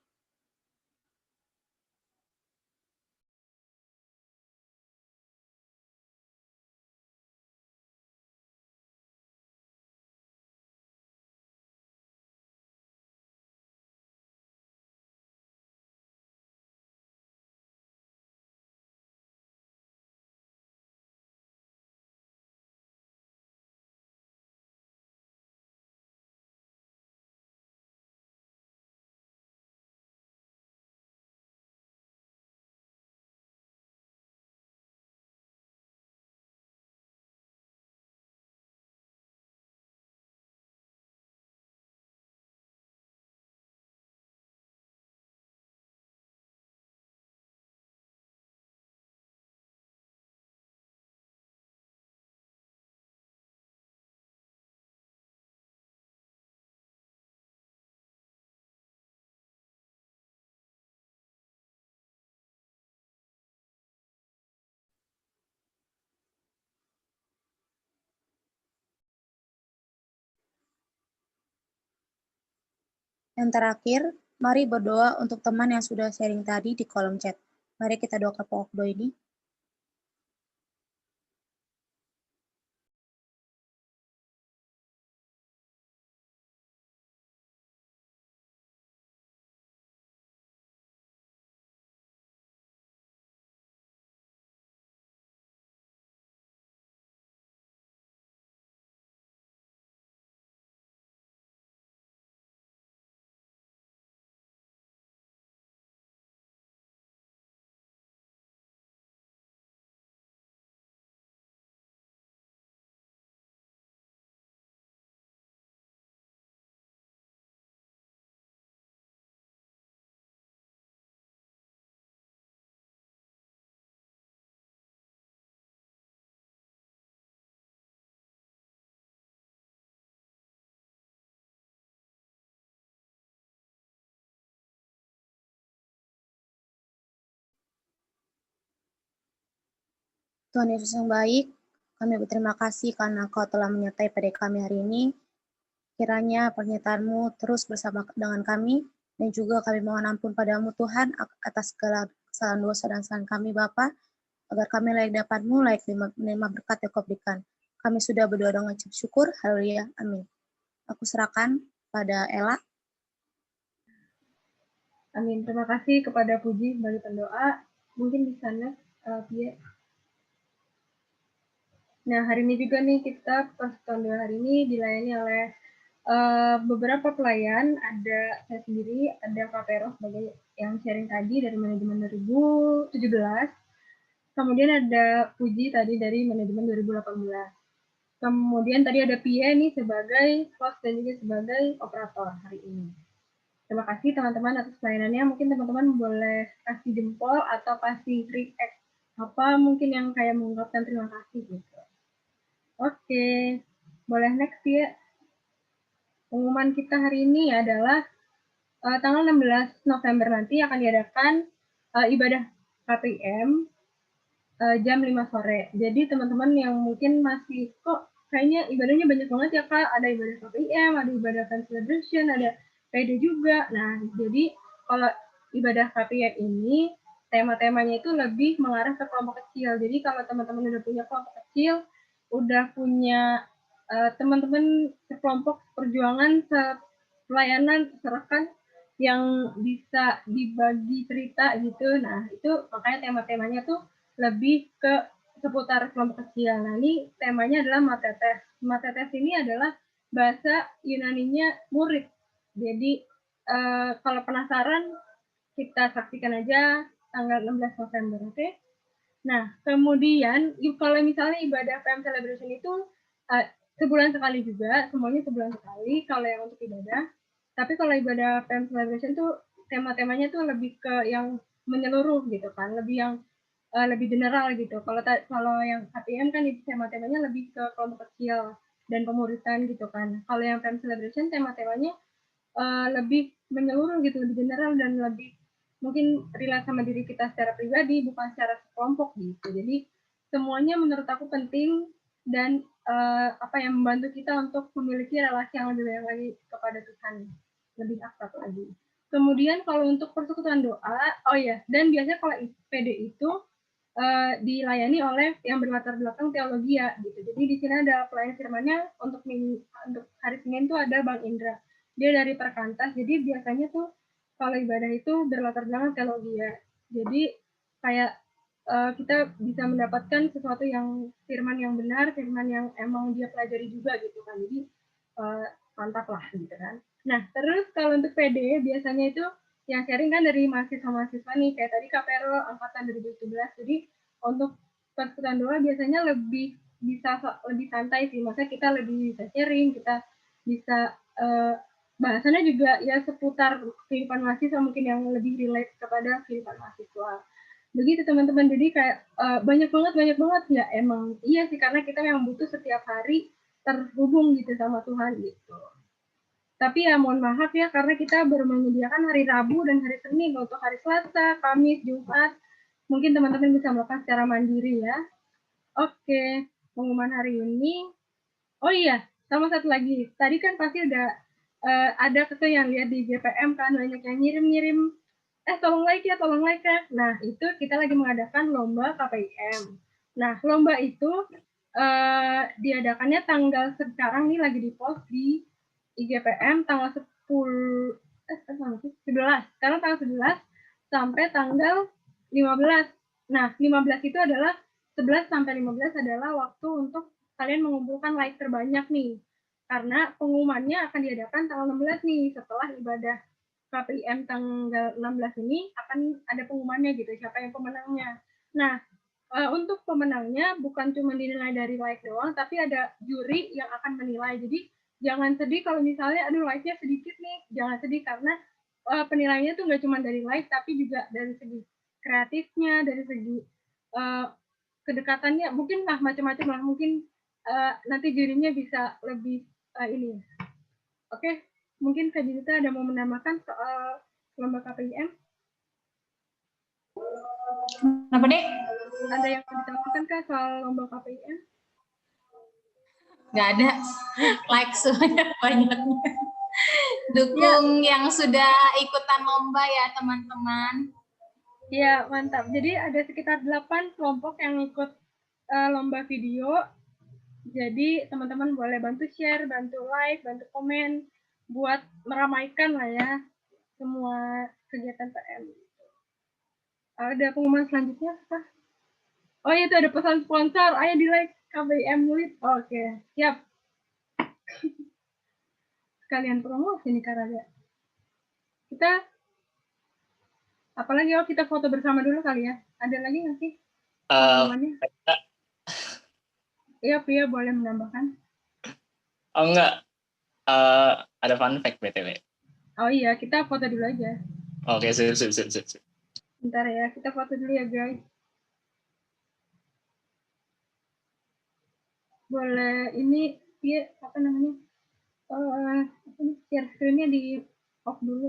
Yang terakhir, mari berdoa untuk teman yang sudah sharing tadi di kolom chat. Mari kita doakan pokok doa ini. Tuhan Yesus yang baik, kami berterima kasih karena Kau telah menyertai pada kami hari ini. Kiranya pernyataan-Mu terus bersama dengan kami, dan juga kami mohon ampun padamu Tuhan atas segala kesalahan dosa dan kesalahan kami Bapa, agar kami layak dapat-Mu, layak menerima berkat yang Kau berikan. Kami sudah berdoa dengan ucap syukur, haleluya, amin. Aku serahkan pada Ella. Amin. Terima kasih kepada Puji sebagai pendoa. Mungkin di sana, Pia. Nah, hari ini juga nih kita persekutuan doa hari ini dilayani oleh beberapa pelayan. Ada saya sendiri, ada Kak Pero sebagai yang sharing tadi dari manajemen 2017. Kemudian ada Puji tadi dari manajemen 2018. Kemudian tadi ada Pia nih sebagai host dan juga sebagai operator hari ini. Terima kasih teman-teman atas pelayanannya. Mungkin teman-teman boleh kasih jempol atau kasih react apa mungkin yang kayak mengungkapkan terima kasih gitu. Oke, boleh next ya. Pengumuman kita hari ini adalah tanggal 16 November nanti akan diadakan ibadah KPIM jam 5 sore. Jadi teman-teman yang mungkin masih kok kayaknya ibadahnya banyak banget ya Kak, ada ibadah KPIM, ada ibadah fan celebration, ada PD juga. Nah, jadi kalau ibadah KPIM ini tema-temanya itu lebih mengarah ke kelompok kecil. Jadi kalau teman-teman udah punya kelompok kecil, udah punya teman-teman sekelompok perjuangan, pelayanan, serahkan yang bisa dibagi cerita gitu. Nah, itu makanya tema-temanya tuh lebih ke seputar kelompok kecil. Nah, ini temanya adalah matetes. Matetes ini adalah bahasa Yunaninya murid. Jadi, kalau penasaran, kita saksikan aja tanggal 16 November, oke? Nah, kemudian kalau misalnya ibadah PM Celebration itu sebulan sekali juga, semuanya sebulan sekali kalau yang untuk ibadah. Tapi kalau ibadah PM Celebration tuh tema-temanya tuh lebih ke yang menyeluruh gitu kan, lebih yang lebih general gitu. Kalau yang KPM kan tema-temanya lebih ke kelompok kecil. dan pemuritan gitu kan. Kalau yang Fam Celebration tema-temanya lebih menyeluruh gitu, lebih general dan lebih mungkin relate sama diri kita secara pribadi, bukan secara kelompok gitu. Jadi semuanya menurut aku penting dan yang membantu kita untuk memiliki relasi yang lebih baik lagi kepada Tuhan, lebih akrab lagi. Kemudian kalau untuk persekutuan doa, dan biasanya kalau PD itu dilayani oleh yang berlatar belakang teologi ya gitu. Jadi di sini ada pelayan firmannya untuk hari Senin tuh ada Bang Indra. Dia dari Perkantas. Jadi biasanya tuh kalau ibadah itu berlatar belakang teologi ya. Jadi kayak kita bisa mendapatkan sesuatu yang firman yang benar, firman yang emang dia pelajari juga gitu kan. Jadi mantap lah gitu kan. Nah, terus kalau untuk PD biasanya itu yang sharing kan dari mahasiswa-mahasiswa nih, kayak tadi Kapero angkatan 2017. Jadi untuk persekutuan doa biasanya lebih santai sih. Maksudnya kita lebih bisa sharing, kita bisa bahasannya juga ya seputar kehidupan mahasiswa, mungkin yang lebih relate kepada kehidupan mahasiswa. Begitu teman-teman. Jadi kayak banyak banget ya, emang iya sih, karena kita memang butuh setiap hari terhubung gitu sama Tuhan gitu. Tapi ya mohon maaf ya, karena kita baru menyediakan hari Rabu dan hari Senin. Untuk hari Selasa, Kamis, Jumat, mungkin teman-teman bisa melakukan secara mandiri ya. Oke, pengumuman hari ini. Oh iya, sama satu lagi. Tadi kan pasti udah ada ketua yang lihat di GPM kan, banyak yang ngirim-ngirim, tolong like ya. Nah, itu kita lagi mengadakan lomba KPIM. Nah, lomba itu diadakannya tanggal sekarang nih lagi di-post di IGPM tanggal 11. Sekarang tanggal 11 sampai tanggal 15. Nah, 15 itu adalah 11 sampai 15 adalah waktu untuk kalian mengumpulkan like terbanyak nih. Karena pengumumannya akan diadakan tanggal 16 nih, setelah ibadah KPIM tanggal 16 ini akan ada pengumumannya gitu, siapa yang pemenangnya. Nah, untuk pemenangnya bukan cuma dinilai dari like doang, tapi ada juri yang akan menilai. Jadi jangan sedih kalau misalnya aduh like-nya sedikit nih, jangan sedih karena penilaiannya tuh nggak cuma dari like, tapi juga dari segi kreatifnya, dari segi kedekatannya, mungkin lah macam-macam lah, mungkin nanti jurinya bisa lebih ini. Oke, mungkin Kak Jinita ada mau menambahkan soal lomba KPIM? Kenapa, Dek? Ada yang mau ditambahkan Kak soal lomba KPIM? Nggak ada. Like sebanyak-banyaknya. Dukung yang sudah ikutan lomba ya, teman-teman. Iya, mantap. Jadi ada sekitar 8 kelompok yang ikut lomba video. Jadi teman-teman boleh bantu share, bantu like, bantu komen, buat meramaikan lah ya semua kegiatan PM. Ada pengumuman selanjutnya, Kak? Oh itu ada pesan sponsor, ayo di like KPIM Mulit. Oke, siap. Sekalian promosi nih Karaga. Kita apalagi kita foto bersama dulu kali ya. Ada lagi nggak sih pengumumannya? Iya, Pia boleh menambahkan. Oh enggak, ada fun fact BTW. Oh iya, kita foto dulu aja. Oke, sip. Bentar ya, kita foto dulu ya guys. Boleh ini Pia apa namanya? Share screen-nya di off dulu.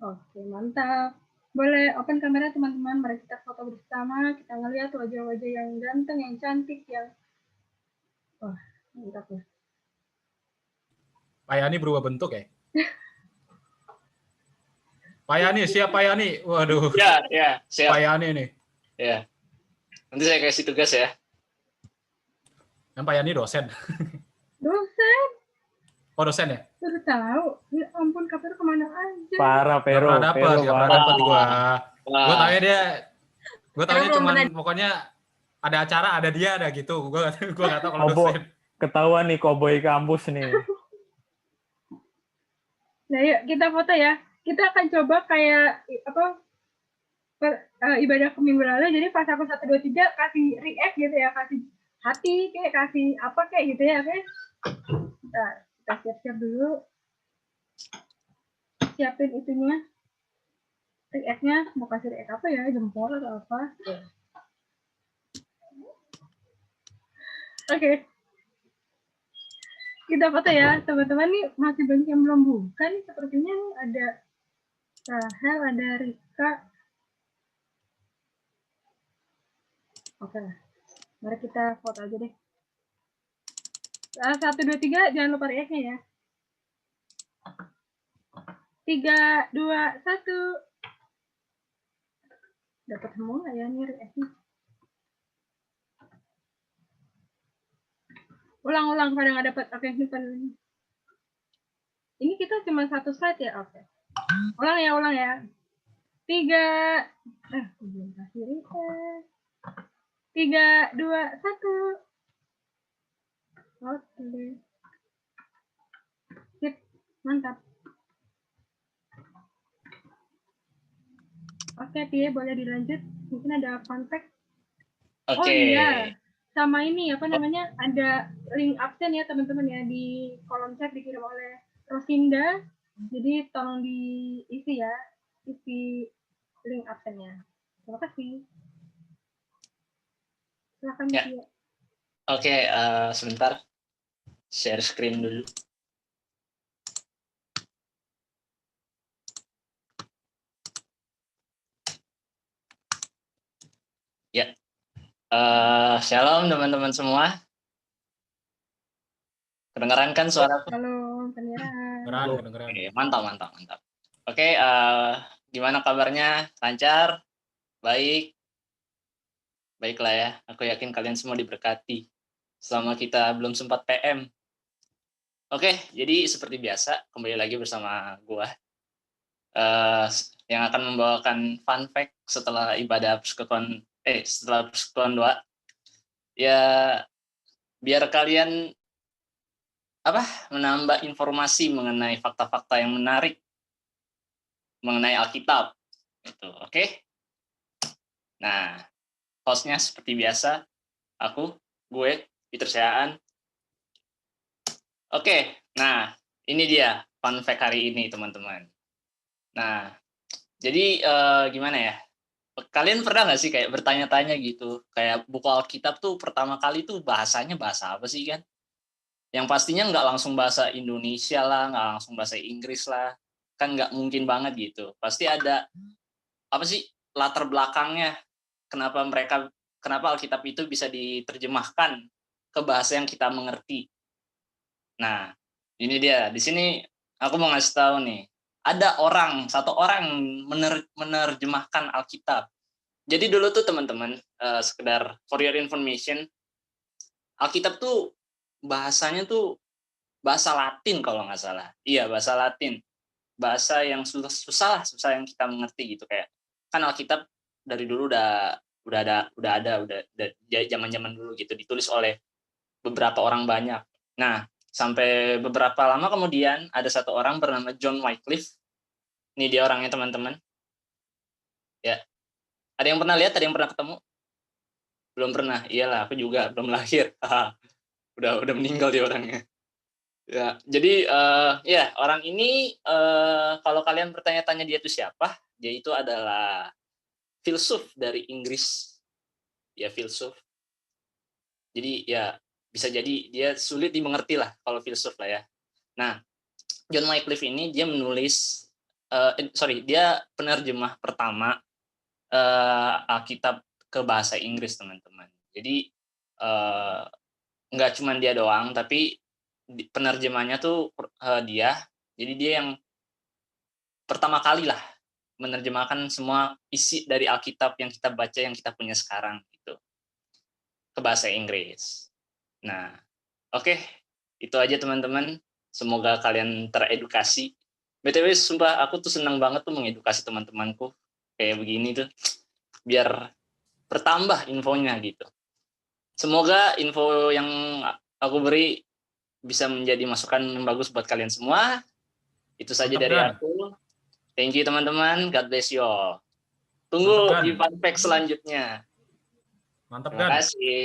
Oke, mantap. Boleh open kamera teman-teman, mari kita foto bersama, kita ngeliat wajah-wajah yang ganteng, yang cantik, yang wah, mantap ya. Pak Yani berubah bentuk ya? Pak Yani, siap Pak Yani? Waduh. Ya, siap. Pak Yani nih. Ya. Nanti saya kasih tugas ya. Yang Pak Yani dosen. Dosen? Oh dosen ya? Baru tahu. Ya ampun, Kapero kemana aja? Parah, Pero. Gak pernah dapet gue. Gue tau ya dia. Gue taunya cuman pokoknya ada acara, ada dia, ada gitu. Gue gak tau kalau dosen. Ketahuan nih koboi kampus nih. Nah yuk kita foto ya. Kita akan coba kayak ibadah ke minggu lalu. Jadi pas aku 1, 2, 3 kasih react gitu ya, kasih hati kayak, kasih apa kayak gitu ya, oke? Nah, kita siap-siap dulu. Siapin itunya. React-nya mau kasih react apa ya, jempol atau apa? Oke. Tidak foto ya, teman-teman nih masih banyak yang belum buka nih. Sepertinya nih ada Rahel, ada Rika. Oke lah, mari kita foto aja deh. 1, 2, 3, jangan lupa react-nya ya. 3, 2, 1. Dapat semua nggak ya nih react-nya? Ulang-ulang pada nggak dapat. Oke, ini kita cuma satu slide ya. Oke. Ulang ya. 3, belum kasih react. 3, 2, 1. Oke. Sip, mantap. Oke, Pie, boleh dilanjut. Mungkin ada fun fact. Oke. Oh iya, sama ini apa namanya, ada link absen ya teman-teman ya di kolom chat dikirim oleh Rosinda. Jadi tolong diisi ya, isi link absennya. Terima kasih. Silakan Ya. Pie. Oke, sebentar. Share screen dulu. Ya. Shalom teman-teman semua. Kedengeran kan suara? Halo, Pangeran. Kedengeran. Oke, mantap. Oke, gimana kabarnya? Lancar? Baik? Baiklah ya, aku yakin kalian semua diberkati selama kita belum sempat PM. Oke, jadi seperti biasa, kembali lagi bersama gua yang akan membawakan fun fact setelah setelah persekutuan 2. Ya, biar kalian menambah informasi mengenai fakta-fakta yang menarik mengenai Alkitab. Gitu, oke? Nah, hostnya seperti biasa, gue, Peter Seaan. Oke, nah ini dia fun fact hari ini teman-teman. Nah, jadi gimana ya? Kalian pernah nggak sih kayak bertanya-tanya gitu, kayak buku Alkitab tuh pertama kali tuh bahasanya bahasa apa sih kan? Yang pastinya nggak langsung bahasa Indonesia lah, nggak langsung bahasa Inggris lah, kan nggak mungkin banget gitu. Pasti ada apa sih latar belakangnya? Kenapa Alkitab itu bisa diterjemahkan ke bahasa yang kita mengerti? Nah, ini dia. Di sini aku mau ngasih tahu nih. Ada satu orang menerjemahkan Alkitab. Jadi dulu tuh teman-teman, sekedar for your information, Alkitab tuh bahasanya tuh bahasa Latin kalau nggak salah. Iya, bahasa Latin. Bahasa yang susah yang kita mengerti gitu kayak. Kan Alkitab dari dulu udah ada zaman-zaman dulu gitu ditulis oleh beberapa orang banyak. Nah, sampai beberapa lama kemudian ada satu orang bernama John Wycliffe. Ini dia orangnya teman-teman. Ya. Ada yang pernah lihat? Ada yang pernah ketemu? Belum pernah. Iyalah, aku juga belum lahir. udah meninggal dia orangnya. Ya, jadi ya orang ini kalau kalian bertanya-tanya dia itu siapa? Dia itu adalah filsuf dari Inggris. Ya, filsuf. Jadi ya bisa jadi dia sulit dimengerti lah kalau filsuf lah ya. Nah, John Wycliffe ini dia menulis dia penerjemah pertama Alkitab ke bahasa Inggris teman-teman. Jadi nggak cuma dia doang, tapi penerjemahnya tuh dia. Jadi dia yang pertama kali lah menerjemahkan semua isi dari Alkitab yang kita baca yang kita punya sekarang gitu ke bahasa Inggris. Nah, oke, itu aja teman-teman. Semoga kalian teredukasi. BTW, sumpah aku tuh senang banget tuh mengedukasi teman-temanku kayak begini tuh, biar bertambah infonya gitu. Semoga info yang aku beri bisa menjadi masukan yang bagus buat kalian semua. Itu saja Mantap, dari Gan. aku. Thank you teman-teman. God bless you all. Tunggu Mantap, Gan. di fun fact selanjutnya. Mantap, Terima Gan. kasih.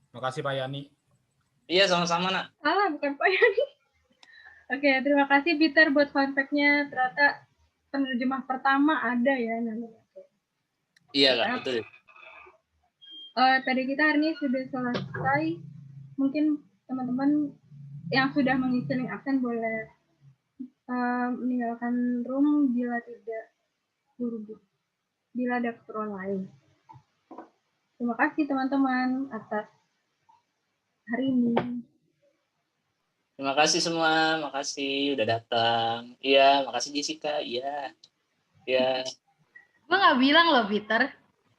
Terima kasih Pak Yani. Iya, sama-sama, Nak. Bukan Pak Yani. Oke, terima kasih Peter buat fun fact-nya. Ternyata penerjemah pertama ada ya namanya. Iya, Kak, betul. PD kita hari ini sudah selesai. Mungkin teman-teman yang sudah mengisi link absen boleh meninggalkan room bila tidak buru-buru, bila ada keperluan lain. Terima kasih teman-teman atas hari ini. Terima kasih semua, makasih udah datang. Iya, makasih Jessica. Iya. Iya. Gue nggak bilang loh, Peter.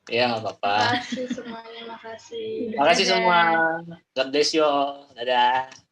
Iya, nggak apa-apa. Makasih semuanya, makasih. Makasih Dadah. semua. God bless you all. Dadah.